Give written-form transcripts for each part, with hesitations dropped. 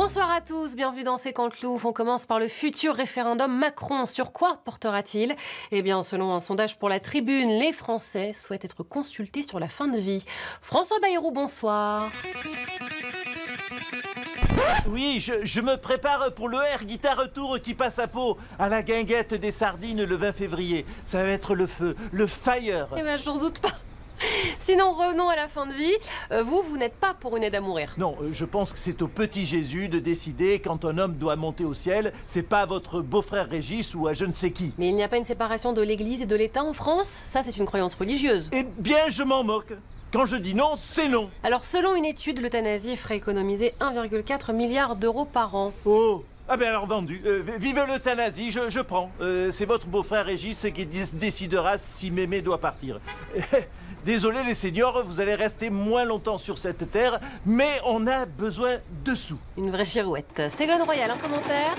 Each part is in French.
Bonsoir à tous, bienvenue dans C'est quand le Louvre. On commence par le futur référendum Macron. Sur quoi portera-t-il? Eh bien, selon un sondage pour la Tribune, les Français souhaitent être consultés sur la fin de vie. François Bayrou, bonsoir. Oui, je me prépare pour le air guitare tour qui passe à Pau, à la guinguette des sardines le 20 février. Ça va être le feu, le fire. Eh bien, j'en doute pas. Sinon, revenons à la fin de vie. Vous n'êtes pas pour une aide à mourir. Non, je pense que c'est au petit Jésus de décider quand un homme doit monter au ciel. C'est pas à votre beau-frère Régis ou à je ne sais qui. Mais il n'y a pas une séparation de l'Église et de l'État en France? Ça, c'est une croyance religieuse. Eh bien, je m'en moque. Quand je dis non, c'est non. Alors, selon une étude, l'euthanasie ferait économiser 1,4 milliard d'euros par an. Oh! Ah ben alors vendu. Vive l'euthanasie, je prends. C'est votre beau-frère Régis qui décidera si mémé doit partir. Désolé les seniors, vous allez rester moins longtemps sur cette terre, mais on a besoin de sous. Une vraie girouette. Ségolène Royal, un commentaire?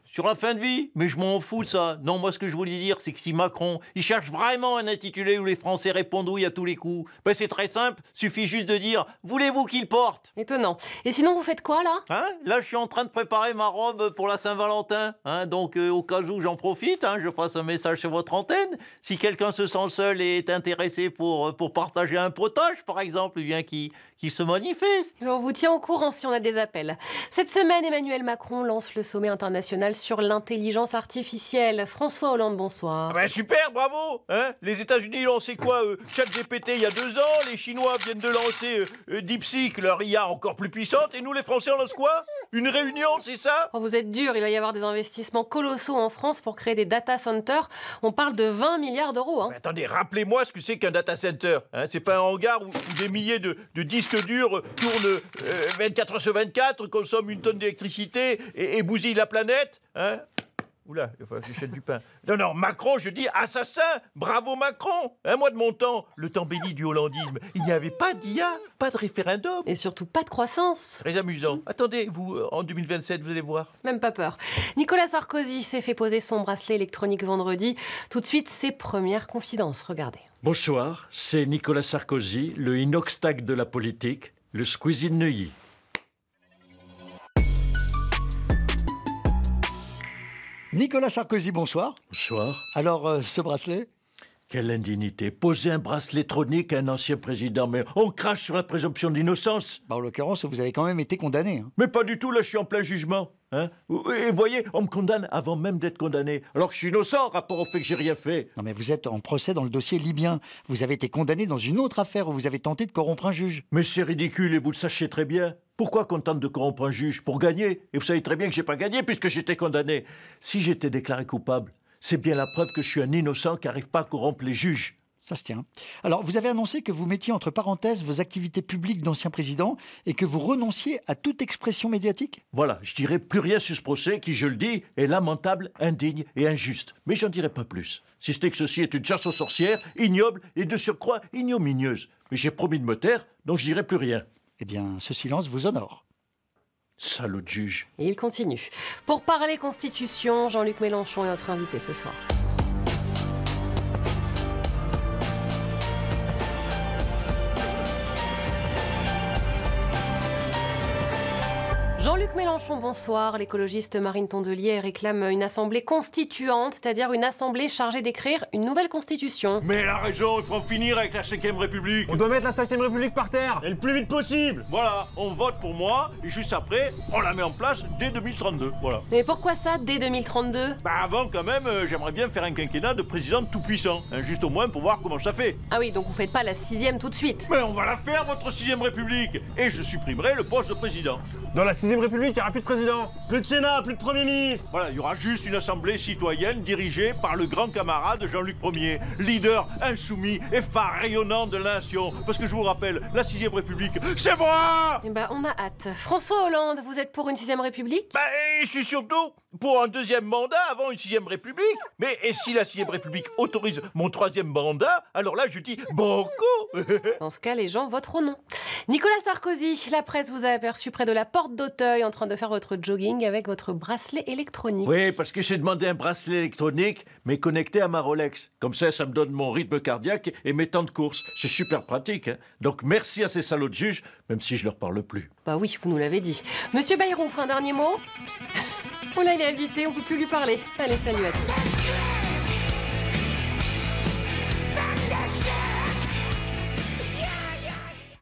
Sur la fin de vie? Mais je m'en fous de ça. Non, moi ce que je voulais dire, c'est que si Macron, il cherche vraiment un intitulé où les Français répondent oui à tous les coups, ben c'est très simple, suffit juste de dire « Voulez-vous qu'il porte ?» Étonnant. Et sinon, vous faites quoi, là? Hein? Là, je suis en train de préparer ma robe pour la Saint-Valentin. Hein? Donc, au cas où j'en profite, je passe un message sur votre antenne. Si quelqu'un se sent seul et est intéressé pour partager un potage, par exemple, eh bien qu'il se manifeste. On vous tient au courant si on a des appels. Cette semaine, Emmanuel Macron lance le sommet international sur l'intelligence artificielle. François Hollande, bonsoir. Ah ben super, bravo, hein. Les États-Unis ont lancé quoi ChatGPT il y a 2 ans, les Chinois viennent de lancer DeepSeek, leur IA encore plus puissante, et nous les Français on lance quoi? Une réunion, c'est ça? Oh, vous êtes dur, il va y avoir des investissements colossaux en France pour créer des data centers. On parle de 20 milliards d'euros. Mais attendez, rappelez-moi ce que c'est qu'un data center. Hein, c'est pas un hangar où des milliers de disques durs tournent 24 heures sur 24, consomment une tonne d'électricité et bousillent la planète. Hein? Oula, il va falloir que j'achète du pain. Non, Macron, je dis assassin. Bravo Macron. Moi de mon temps, le temps béni du hollandisme, il n'y avait pas d'IA, pas de référendum. Et surtout pas de croissance. Très amusant. Attendez, vous, en 2027, vous allez voir. Même pas peur. Nicolas Sarkozy s'est fait poser son bracelet électronique vendredi. Tout de suite, ses premières confidences. Regardez. Bonsoir, c'est Nicolas Sarkozy, le inoxtag de la politique, le Squeezie de Neuilly. Nicolas Sarkozy, bonsoir. Bonsoir. Alors, ce bracelet? Quelle indignité. Poser un bracelet électronique à un ancien président, mais on crache sur la présomption d'innocence. En l'occurrence, vous avez quand même été condamné. Mais pas du tout, là je suis en plein jugement. Hein? Et voyez, on me condamne avant même d'être condamné, alors que je suis innocent, rapport au fait que j'ai rien fait. Non mais vous êtes en procès dans le dossier libyen. Vous avez été condamné dans une autre affaire où vous avez tenté de corrompre un juge. Mais c'est ridicule et vous le sachez très bien. Pourquoi qu'on tente de corrompre un juge? Pour gagner? Et vous savez très bien que j'ai pas gagné puisque j'étais condamné. Si j'étais déclaré coupable, c'est bien la preuve que je suis un innocent qui n'arrive pas à corrompre les juges. Ça se tient. Alors, vous avez annoncé que vous mettiez entre parenthèses vos activités publiques d'ancien président et que vous renonciez à toute expression médiatique? Voilà, je dirai plus rien sur ce procès qui, je le dis, est lamentable, indigne et injuste. Mais j'en dirai pas plus. Si ce n'est que ceci est une chasse aux sorcières, ignoble et de surcroît ignominieuse. Mais j'ai promis de me taire, donc je dirai plus rien. Eh bien, ce silence vous honore. Salaud de juge. Et il continue. Pour parler Constitution, Jean-Luc Mélenchon est notre invité ce soir. Jean-Luc Mélenchon, bonsoir. L'écologiste Marine Tondelier réclame une assemblée constituante, c'est-à-dire une assemblée chargée d'écrire une nouvelle constitution. Mais elle a raison, il faut en finir avec la 5ème République. On doit mettre la 5ème République par terre, et le plus vite possible. Voilà, on vote pour moi, et juste après, on la met en place dès 2032, voilà. Mais pourquoi ça, dès 2032? Bah avant, quand même, j'aimerais bien faire un quinquennat de président tout-puissant, juste au moins pour voir comment ça fait. Ah oui, donc vous faites pas la 6ème tout de suite. Mais on va la faire, votre 6ème République, et je supprimerai le poste de président. Dans la 6ème République, il n'y aura plus de président, plus de Sénat, plus de Premier ministre. Voilà, il y aura juste une assemblée citoyenne dirigée par le grand camarade Jean-Luc Ier, leader insoumis et phare rayonnant de la nation. Parce que je vous rappelle, la 6ème République, c'est moi! Eh ben, on a hâte. François Hollande, vous êtes pour une 6ème République? Bah, je suis surtout pour un 2e mandat avant une 6ème République. Mais et si la 6ème République autorise mon 3e mandat, alors là, je dis banco. Dans ce cas, les gens voteront non. Nicolas Sarkozy, la presse vous a aperçu près de la porte porte d'Auteuil en train de faire votre jogging avec votre bracelet électronique. Oui, parce que j'ai demandé un bracelet électronique, mais connecté à ma Rolex. Comme ça me donne mon rythme cardiaque et mes temps de course. C'est super pratique, hein. Donc merci à ces salauds de juges, même si je leur parle plus. Bah oui, vous nous l'avez dit. Monsieur Bayrou, un dernier mot? Oh là, il est invité, on peut plus lui parler. Allez, salut à tous.